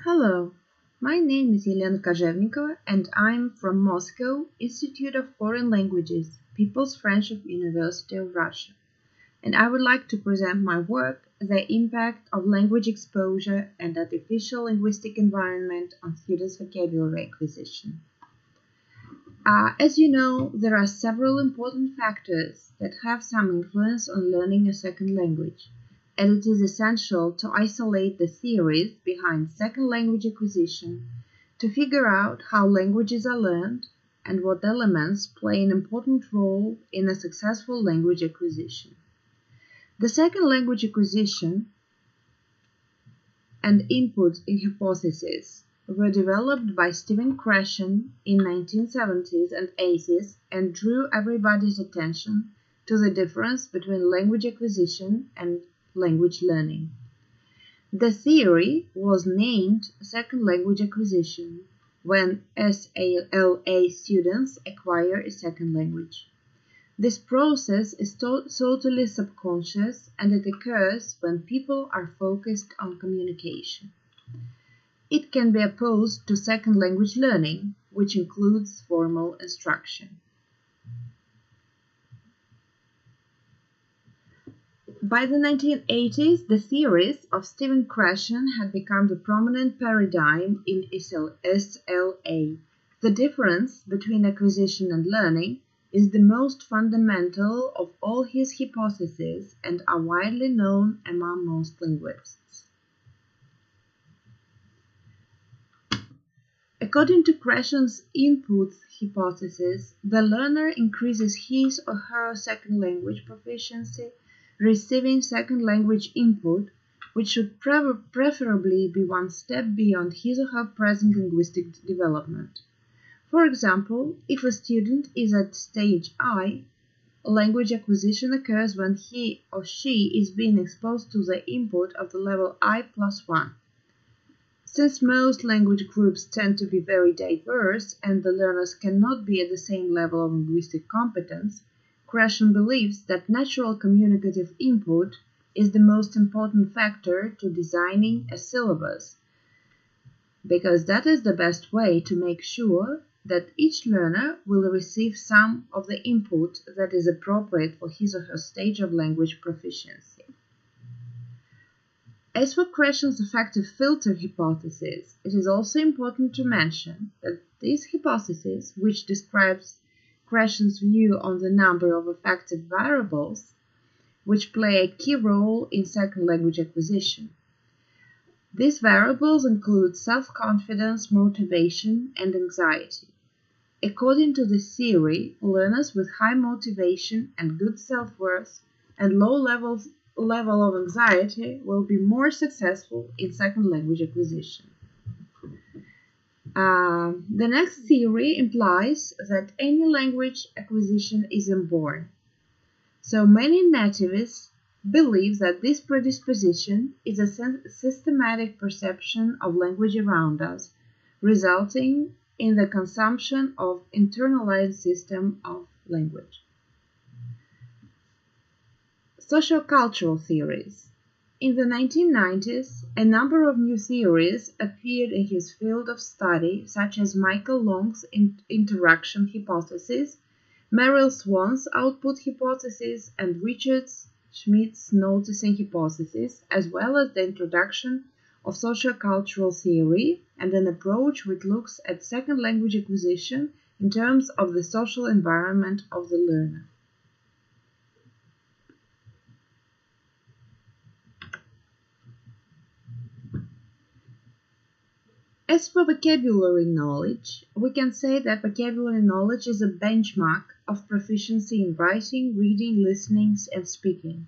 Hello, my name is Elena Kozhevnikova and I'm from Moscow, Institute of Foreign Languages, People's Friendship University of Russia, and I would like to present my work, The Impact of Language Exposure and Artificial Linguistic Environment on Students' Vocabulary Acquisition. As you know, there are several important factors that have some influence on learning a second language, and it is essential to isolate the theories behind second language acquisition to figure out how languages are learned and what elements play an important role in a successful language acquisition. The second language acquisition and input hypotheses were developed by Stephen Krashen in 1970s and 80s and drew everybody's attention to the difference between language acquisition and language learning. The theory was named second language acquisition when SLA students acquire a second language. This process is totally subconscious and it occurs when people are focused on communication. It can be opposed to second language learning, which includes formal instruction. By the 1980s, the theories of Stephen Krashen had become the prominent paradigm in SLA. The difference between acquisition and learning is the most fundamental of all his hypotheses and are widely known among most linguists. According to Krashen's input hypothesis, the learner increases his or her second language proficiency receiving second language input, which should preferably be one step beyond his or her present linguistic development. For example, if a student is at stage I, language acquisition occurs when he or she is being exposed to the input of the level I+1. Since most language groups tend to be very diverse and the learners cannot be at the same level of linguistic competence, Krashen believes that natural communicative input is the most important factor to designing a syllabus, because that is the best way to make sure that each learner will receive some of the input that is appropriate for his or her stage of language proficiency. As for Krashen's effective filter hypothesis, it is also important to mention that this hypothesis, which describes Krashen's view on the number of effective variables, which play a key role in second language acquisition. These variables include self-confidence, motivation, and anxiety. According to the theory, learners with high motivation and good self-worth and low level of anxiety will be more successful in second language acquisition. The next theory implies that any language acquisition is inborn. So many nativists believe that this predisposition is a systematic perception of language around us, resulting in the consumption of internalized system of language. Sociocultural theories. In the 1990s, a number of new theories appeared in his field of study, such as Michael Long's interaction hypothesis, Meryl Swan's output hypothesis, and Richard Schmidt's noticing hypothesis, as well as the introduction of sociocultural theory and an approach which looks at second language acquisition in terms of the social environment of the learner. As for vocabulary knowledge, we can say that vocabulary knowledge is a benchmark of proficiency in writing, reading, listening, and speaking.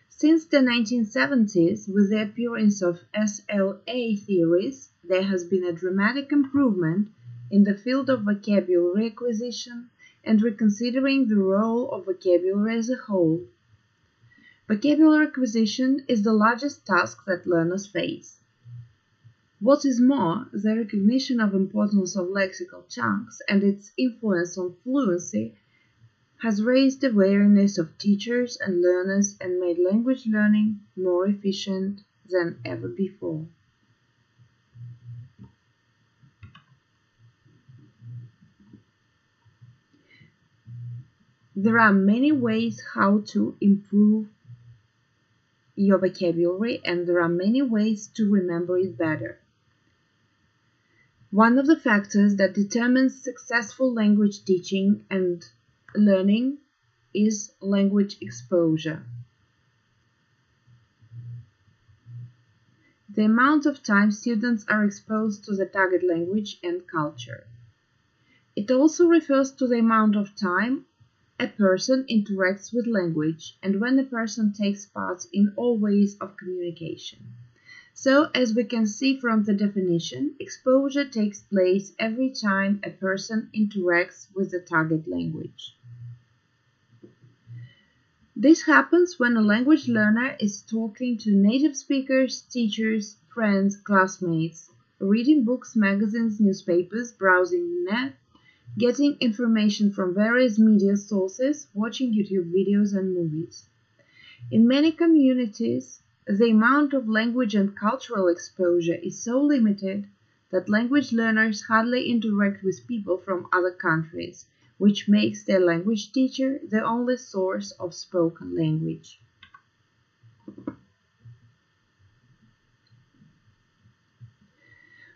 Since the 1970s, with the appearance of SLA theories, there has been a dramatic improvement in the field of vocabulary acquisition and reconsidering the role of vocabulary as a whole. Vocabulary acquisition is the largest task that learners face. What is more, the recognition of importance of lexical chunks and its influence on fluency has raised awareness of teachers and learners and made language learning more efficient than ever before. There are many ways how to improve your vocabulary, and there are many ways to remember it better. One of the factors that determines successful language teaching and learning is language exposure. The amount of time students are exposed to the target language and culture. It also refers to the amount of time a person interacts with language and when a person takes part in all ways of communication. So, as we can see from the definition, exposure takes place every time a person interacts with the target language. This happens when a language learner is talking to native speakers, teachers, friends, classmates, reading books, magazines, newspapers, browsing the net, getting information from various media sources, watching YouTube videos and movies. In many communities, the amount of language and cultural exposure is so limited that language learners hardly interact with people from other countries, which makes their language teacher the only source of spoken language.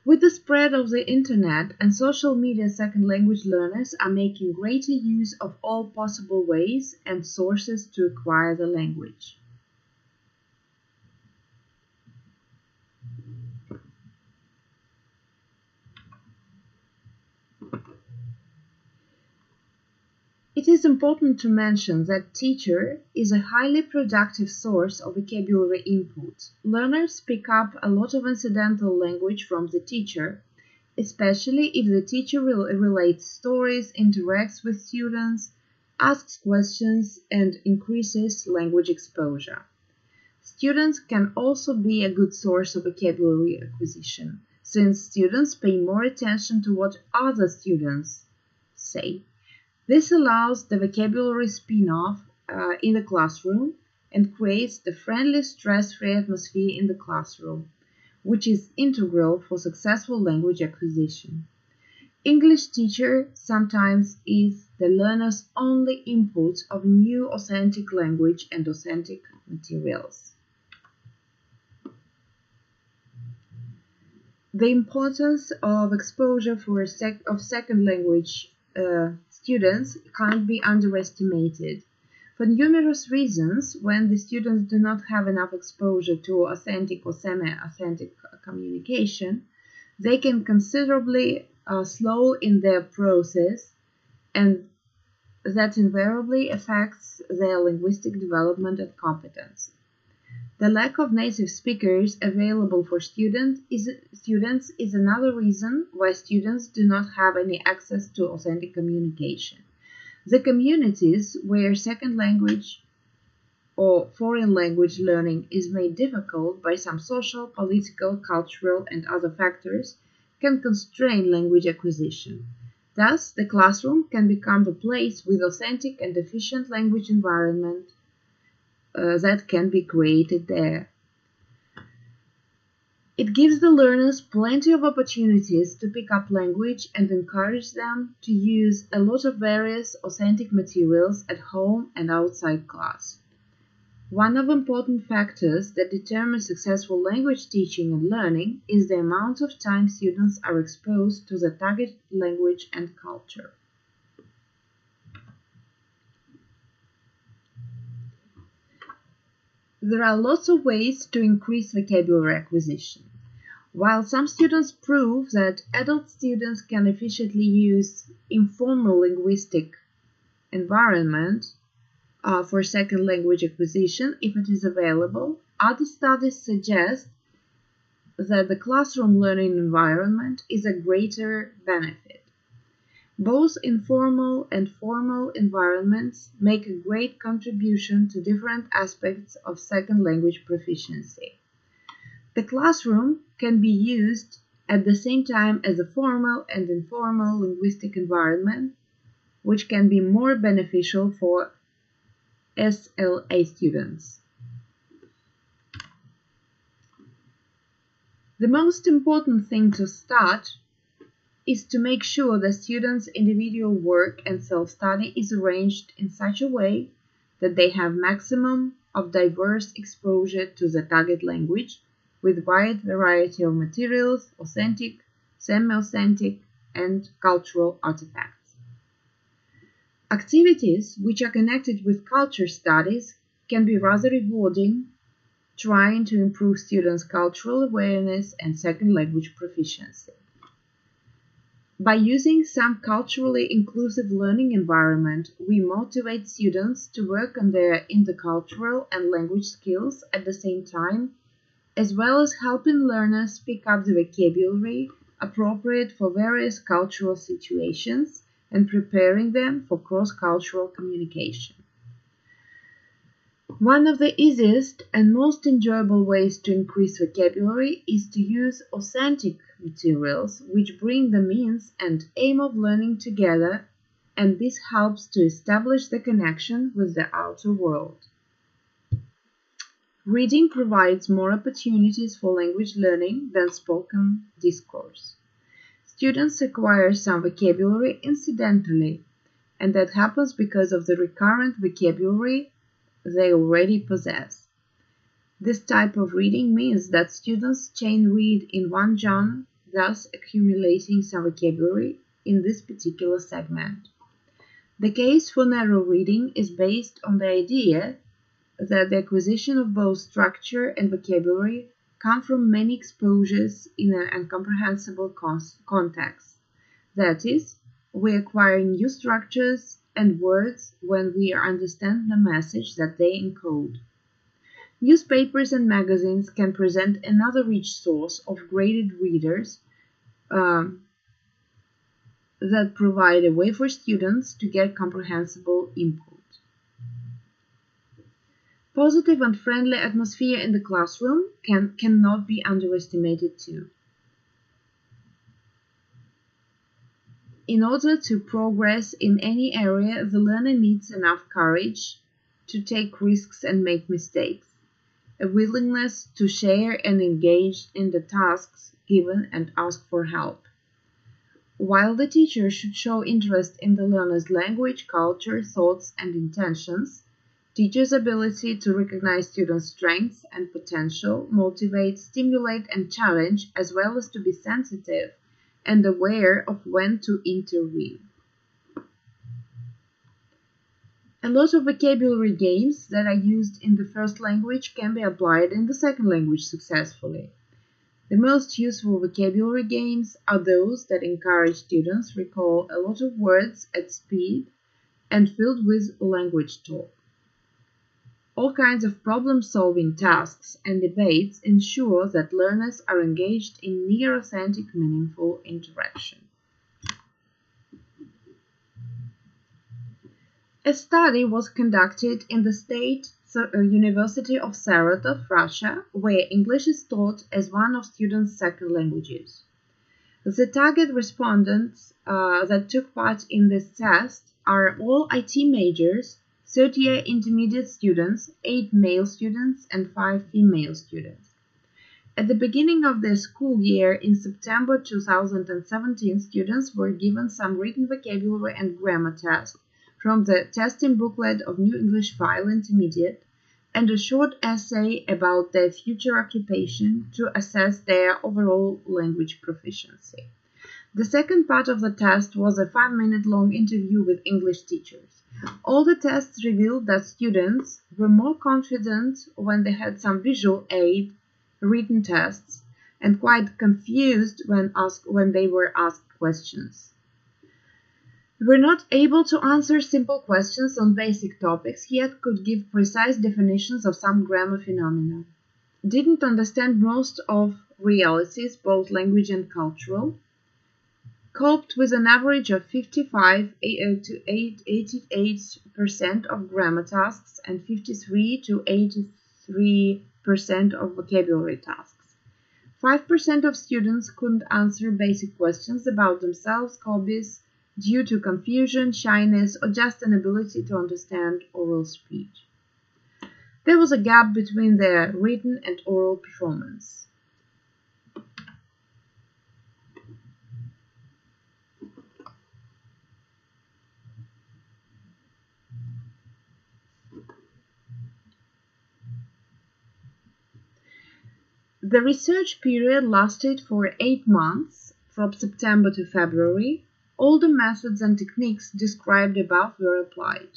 With the spread of the internet and social media, second language learners are making greater use of all possible ways and sources to acquire the language. It is important to mention that teacher is a highly productive source of vocabulary input. Learners pick up a lot of incidental language from the teacher, especially if the teacher relates stories, interacts with students, asks questions, and increases language exposure. Students can also be a good source of vocabulary acquisition, since students pay more attention to what other students say. This allows the vocabulary spin-off in the classroom and creates the friendly, stress-free atmosphere in the classroom, which is integral for successful language acquisition. English teacher sometimes is the learner's only input of new authentic language and authentic materials. The importance of exposure for second language students can't be underestimated. For numerous reasons, when the students do not have enough exposure to authentic or semi-authentic communication, they can considerably slow in their process, and that invariably affects their linguistic development and competence. The lack of native speakers available for students is another reason why students do not have any access to authentic communication. The communities where second language or foreign language learning is made difficult by some social, political, cultural, and other factors can constrain language acquisition. Thus, the classroom can become a place with authentic and efficient language environment that can be created there. It gives the learners plenty of opportunities to pick up language and encourage them to use a lot of various authentic materials at home and outside class. One of the important factors that determine successful language teaching and learning is the amount of time students are exposed to the target language and culture. There are lots of ways to increase vocabulary acquisition. While some students prove that adult students can efficiently use informal linguistic environment for second language acquisition if it is available, other studies suggest that the classroom learning environment is a greater benefit. Both informal and formal environments make a great contribution to different aspects of second language proficiency. The classroom can be used at the same time as a formal and informal linguistic environment, which can be more beneficial for SLA students. The most important thing to start is to make sure the students' individual work and self-study is arranged in such a way that they have maximum of diverse exposure to the target language with wide variety of materials, authentic, semi-authentic, and cultural artifacts. Activities which are connected with culture studies can be rather rewarding, trying to improve students' cultural awareness and second language proficiency. By using some culturally inclusive learning environment, we motivate students to work on their intercultural and language skills at the same time, as well as helping learners pick up the vocabulary appropriate for various cultural situations and preparing them for cross-cultural communication. One of the easiest and most enjoyable ways to increase vocabulary is to use authentic materials which bring the means and aim of learning together, and this helps to establish the connection with the outer world. Reading provides more opportunities for language learning than spoken discourse. Students acquire some vocabulary incidentally, and that happens because of the recurrent vocabulary they already possess. This type of reading means that students chain read in one genre, thus accumulating some vocabulary in this particular segment. The case for narrow reading is based on the idea that the acquisition of both structure and vocabulary come from many exposures in an incomprehensible context. That is, we acquire new structures and words when we understand the message that they encode. Newspapers and magazines can present another rich source of graded readers that provide a way for students to get comprehensible input. Positive and friendly atmosphere in the classroom cannot be underestimated too. In order to progress in any area, the learner needs enough courage to take risks and make mistakes, a willingness to share and engage in the tasks given and ask for help. While the teacher should show interest in the learner's language, culture, thoughts, and intentions, teachers' ability to recognize students' strengths and potential, motivate, stimulate, and challenge, as well as to be sensitive and aware of when to intervene. A lot of vocabulary games that are used in the first language can be applied in the second language successfully. The most useful vocabulary games are those that encourage students to recall a lot of words at speed and filled with language talk. All kinds of problem-solving tasks and debates ensure that learners are engaged in near authentic, meaningful interaction. A study was conducted in the State University of Saratov, Russia, where English is taught as one of students' second languages. The target respondents that took part in this test are all IT majors, third-year intermediate students, 8 male students, and 5 female students. At the beginning of their school year in September 2017, students were given some written vocabulary and grammar tests from the testing booklet of New English File Intermediate and a short essay about their future occupation to assess their overall language proficiency. The second part of the test was a 5-minute-long interview with English teachers. All the tests revealed that students were more confident when they had some visual aid, written tests, and quite confused when they were asked questions. They were not able to answer simple questions on basic topics, yet could give precise definitions of some grammar phenomena. Didn't understand most of realities, both language and cultural. Coped with an average of 55 to 88% of grammar tasks and 53 to 83% of vocabulary tasks. 5% of students couldn't answer basic questions about themselves, hobbies, due to confusion, shyness, or just inability to understand oral speech. There was a gap between their written and oral performance. The research period lasted for 8 months, from September to February. All the methods and techniques described above were applied.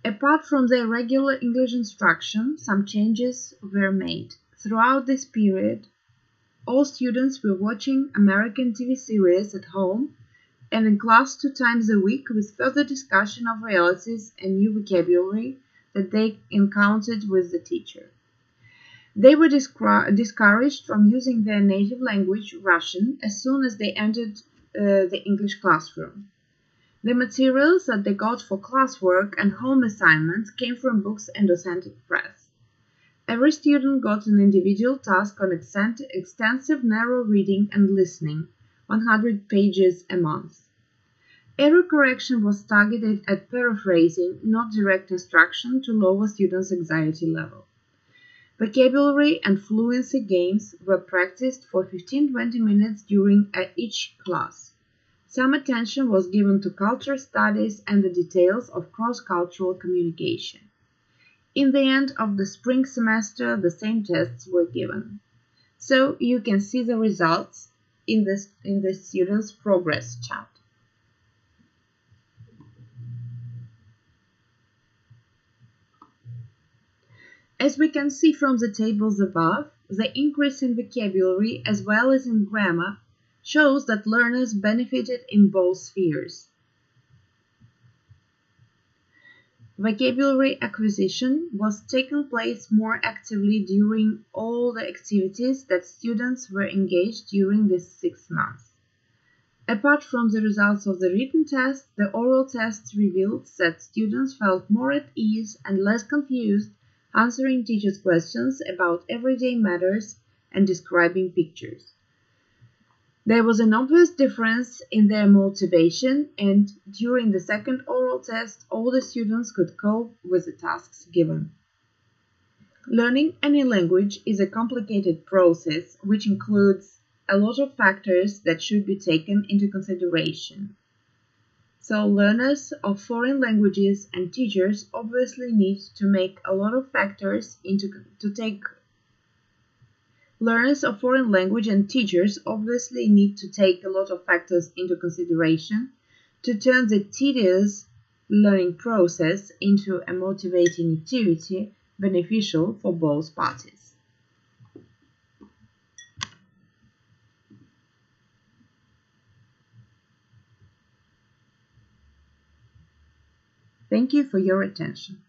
Apart from their regular English instruction, some changes were made. Throughout this period, all students were watching American TV series at home and in class 2 times a week with further discussion of realities and new vocabulary that they encountered with the teacher. They were discouraged from using their native language, Russian, as soon as they entered the English classroom. The materials that they got for classwork and home assignments came from books and authentic press. Every student got an individual task on extensive narrow reading and listening, 100 pages a month. Error correction was targeted at paraphrasing, not direct instruction, to lower students' anxiety level. Vocabulary and fluency games were practiced for 15-20 minutes during each class. Some attention was given to culture studies and the details of cross-cultural communication. In the end of the spring semester, the same tests were given. So you can see the results in the students' progress chart. As we can see from the tables above, the increase in vocabulary as well as in grammar shows that learners benefited in both spheres. Vocabulary acquisition was taking place more actively during all the activities that students were engaged during these 6 months. Apart from the results of the written test, the oral tests revealed that students felt more at ease and less confused answering teachers' questions about everyday matters and describing pictures. There was an obvious difference in their motivation, and during the second oral test, all the students could cope with the tasks given. Learning any language is a complicated process which includes a lot of factors that should be taken into consideration. So learners of foreign languages and teachers obviously need to take a lot of factors into consideration to turn the tedious learning process into a motivating activity beneficial for both parties. Thank you for your attention.